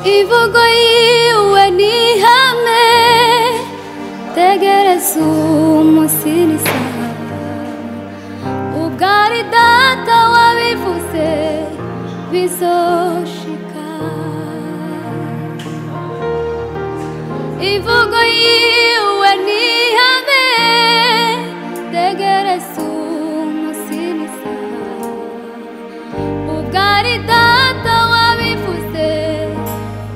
Ivugo yiwe ni ihame, tegereza umunsi n'isaha. Ubwo ari Data wabivuze bizoshika. Ivugo yiwe ni ihame, tegereza umunsi n'isaha. Ubwo ari Data wabivuze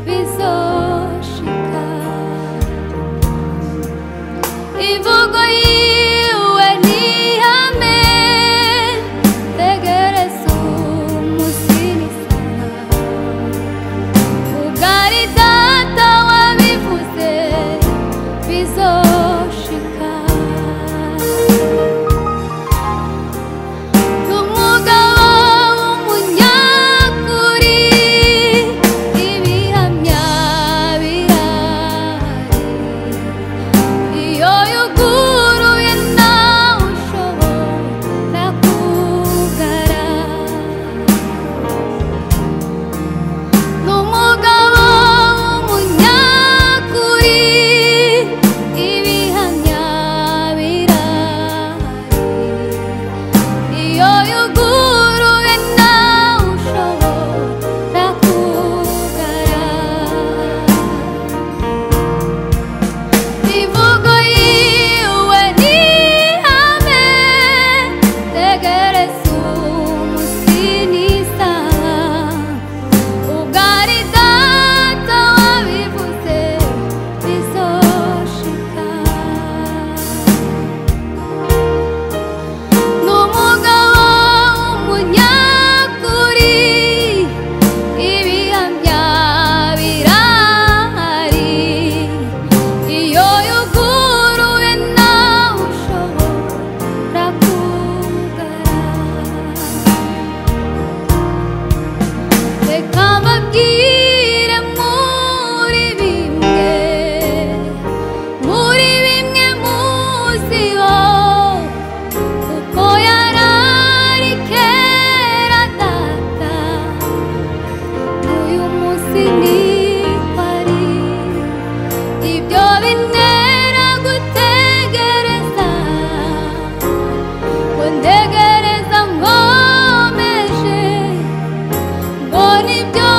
bizoshika. Ivugo yiwe ni ihame, tegereza umunsi n'isaha. Ubwo ari Data wabivuze bizoshika. N'umugabo w'umunyakuri, ibihamya birahari. Iyo yuguruye ntawe ushobora kugara. N'umugabo w'umunyakuri, ibihamya birahari. Iyo yuguruye ntawe ushobora kugara. Ivugo yiwe ni ihame, tegereza umunsi n'isaha. Ubwo ari Data wabivuze bizoshika. N'umugabo w'umunyakuri, ibihamya birahari. Iyo yuguruye ntawe ushobora kugara. Reka mbabwire muri bimwe muziho, kuko yarari kera Data, uyu munsi niko ari. Ibyo bintera gutegereza, ngo ntegereza nkomeje, ngo nibyo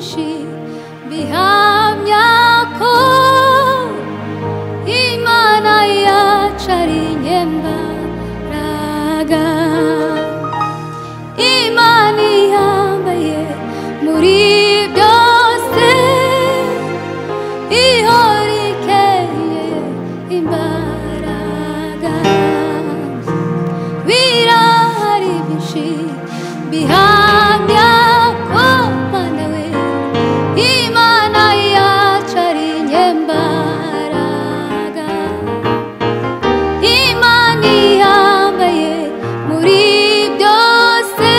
byinshi bihamya ko Imana yacu ari inyembaraga. Imana ihambaye muri byose, ihora ikeye imbaraga. Birahari byinshi bihamya ko Mana we, Imana yacu ari inyembaraga. Imana ihambaye muri byose,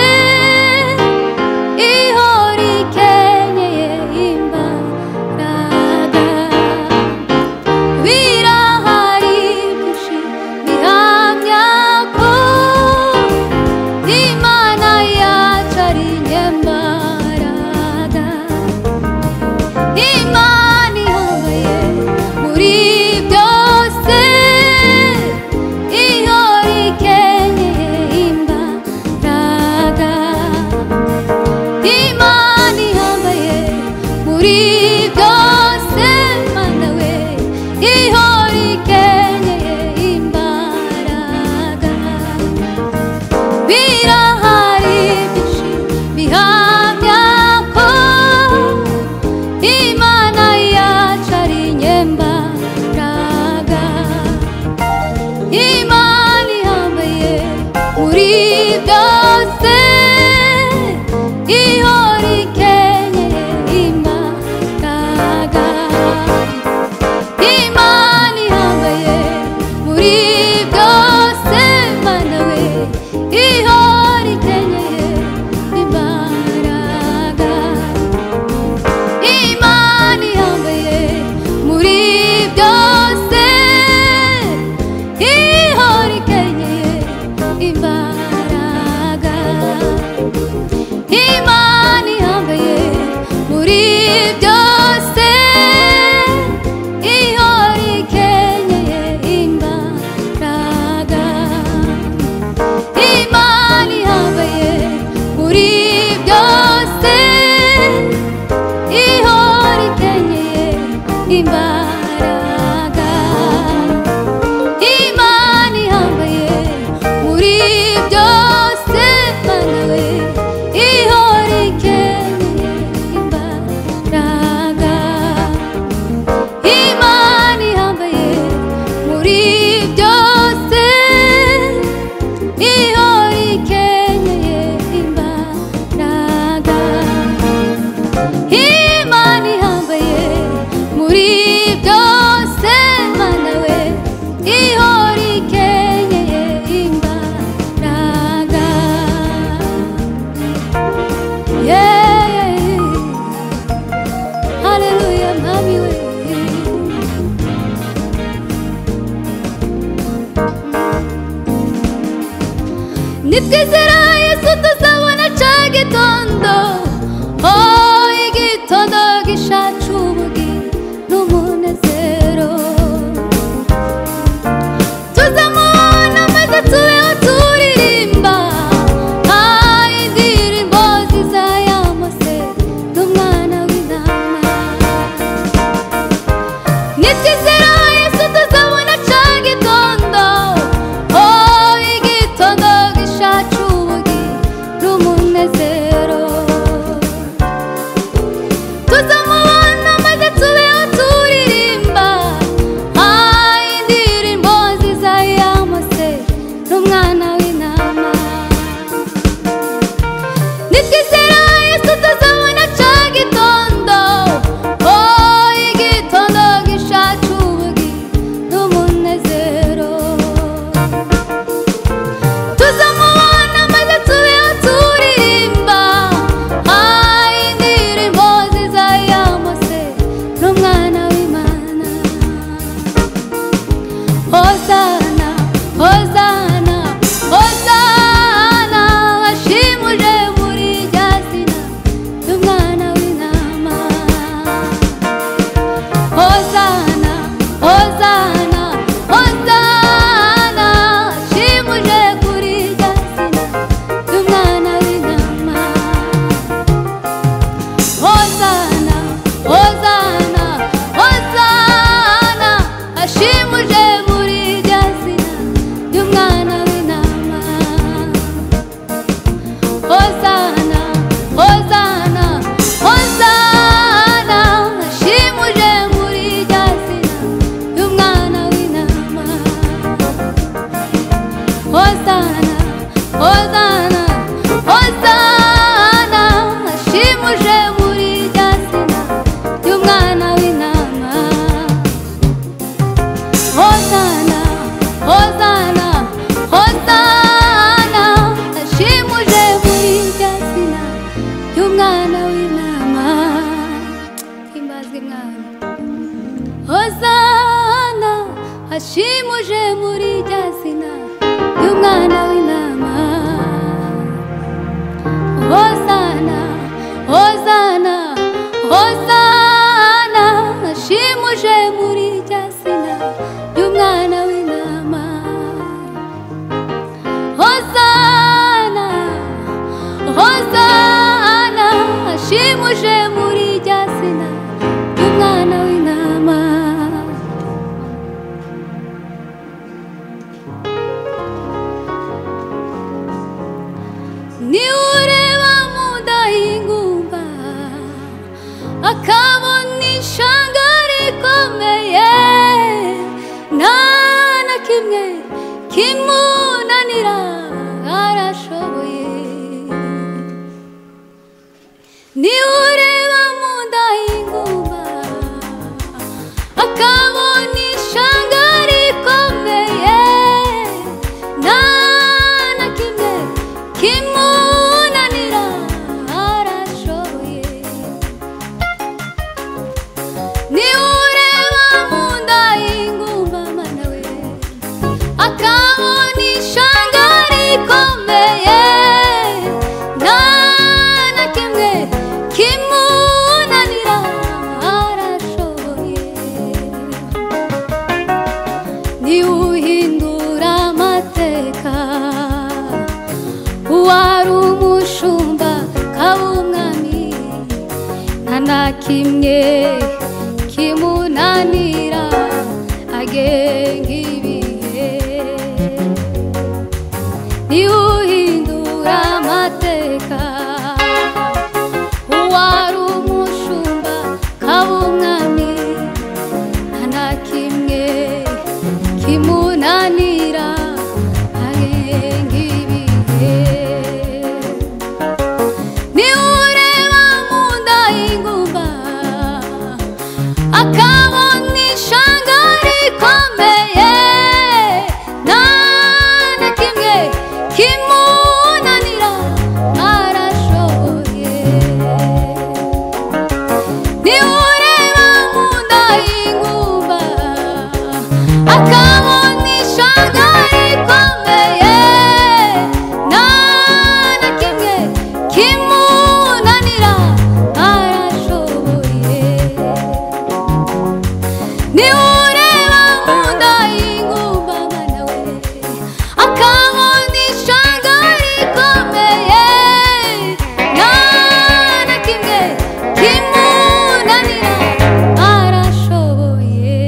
ihora ikenyeye imbaraga. Birahari byinshi bihamya ko Imana yacu ari inyembaraga. Imana ihambaye muri byose, ihora ikenyeye imbaraga. Imana ihambaye muri byose, Mana we, ihora ikenyeye imbaraga. Birahari byinshi bihamya ko Imana yacu ari inyembaraga. Imana ihambaye muri byose, ihora ikenyeye imbaraga. Imana ihambaye muri byose, Mana we, ihora ikenyeye imbaraga. Imana ihambaye muri byose, ihora ikenyeye imbaraga. Imana ihambaye muri byose, ihora ikenyeye imbaraga. Imana ihambaye muri byose, ihora ikenyeye imbaraga. Imana ihambaye muri byose, Mana we, ihora ikenyeye imbaraga. Imana ihambaye muri byose, ihora ikenyeye imbaraga. Imana ihambaye muri byose, Mana we, ihora ikenyeye imbaraga. Yeah. Hallelujah, Mami we. Nitwizera Yesu tuzabona ca gitondo, oh igitondo y'umwana w'intama. Himbazwe Mwami. Hozana hashimuje muri rya zina y'umwana w'intama. Hozana, Hozana, Hozana hashimuje muri rya zina y'umwana w'intama. Hozana, Hozana hashimuje muri rya zina y'umwana w'intama. Niureba mu nda y'ingumba akabona ishanga rikomeye, nta na kimwe kimunanira arashoboye. Niureba mu nda y'ingumba akabona ishanga rikomeye, nta na kimwe kimunanira arashoboye. Niureba mu nda y'ingumba mana we akabona ishanga rikomeye, nta na kimwe kimunanira arashoboye. Niuhindura amateka uwari umushumba kaba umwami, nta na kimwe kimunanira agenga ibihe. Niuhindura amateka uwari umushumba kaba umwami, nta na kimwe kimunanira agenga ibihe. Niureba mu nda y'ingumba akabona ishanga rikomeye, nta na kimwe kimunanira arashoboye. Niureba mu nda y'ingumba akabona ishanga rikomeye, nta na kimwe kimunanira arashoboye. Niureba mu nda y'ingumba mana we akabona ishanga rikomeye, nta na kimwe kimunanira arashoboye.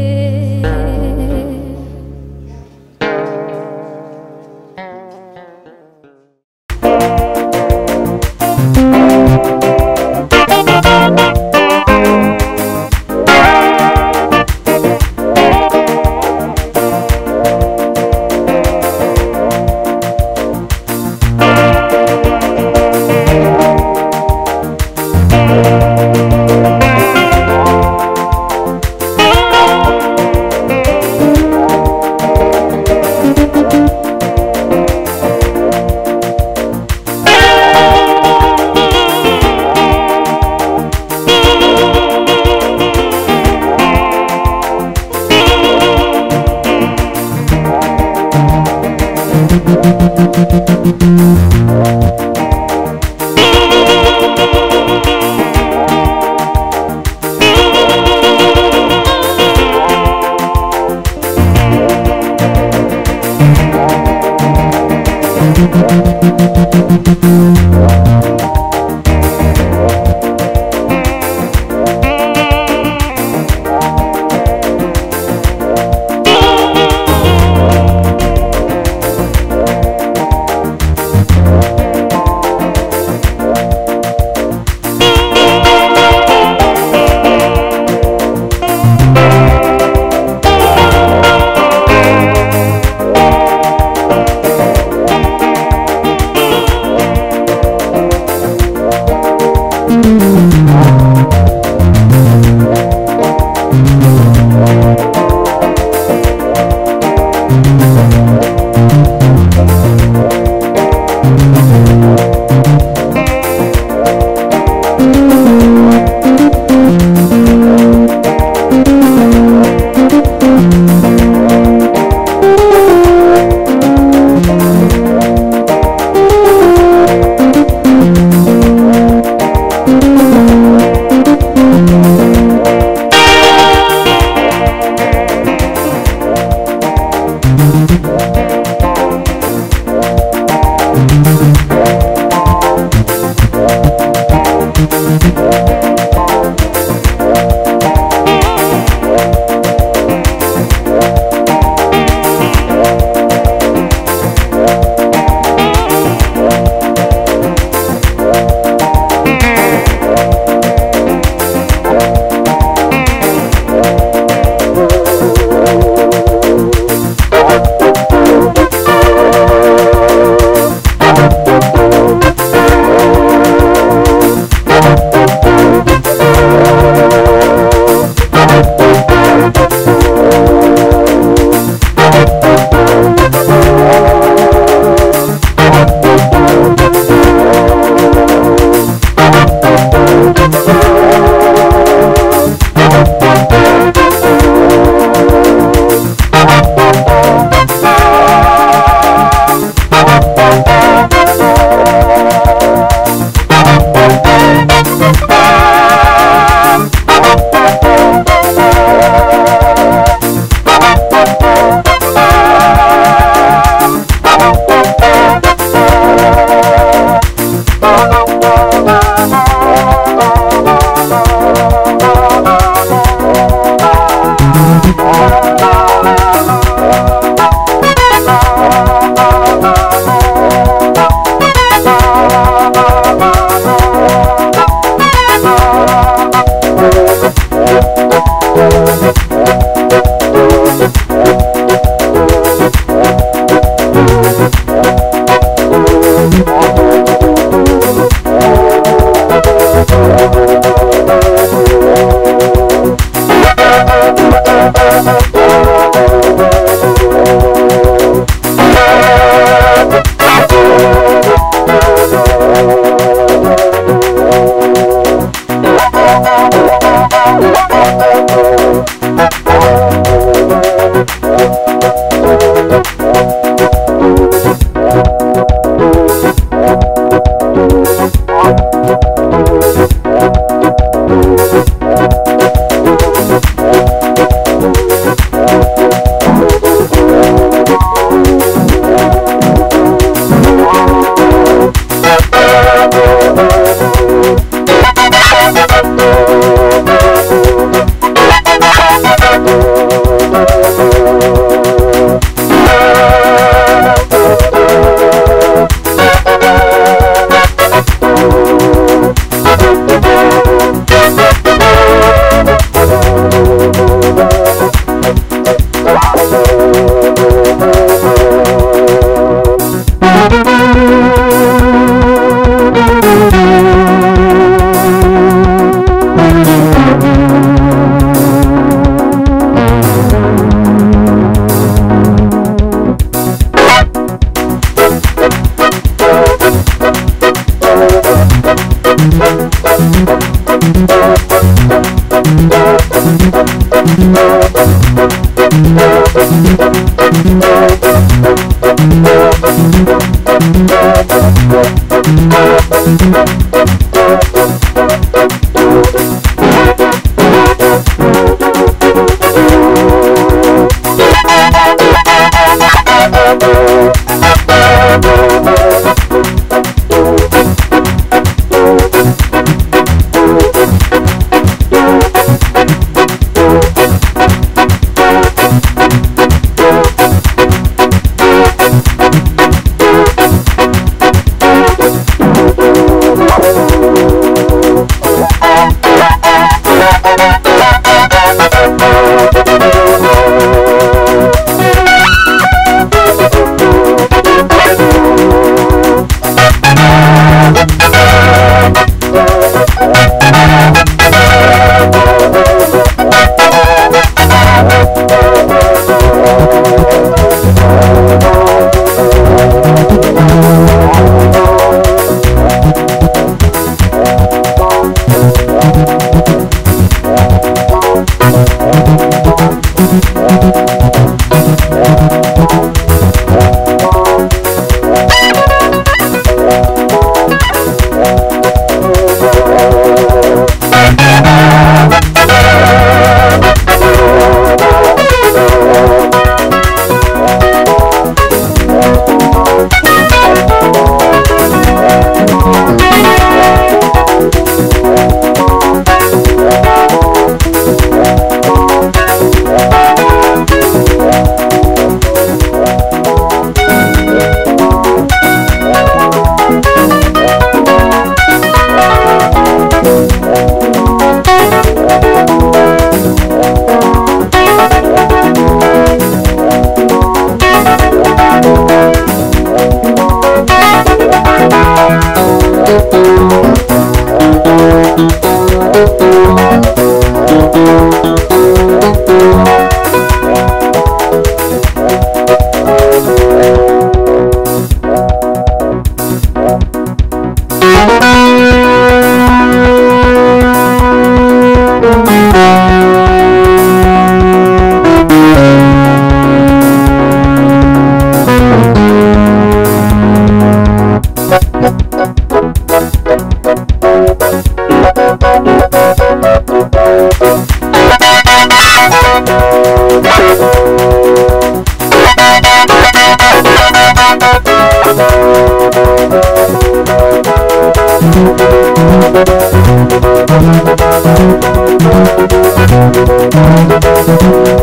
Thank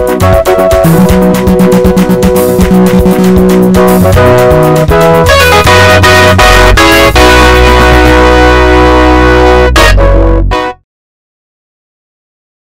you.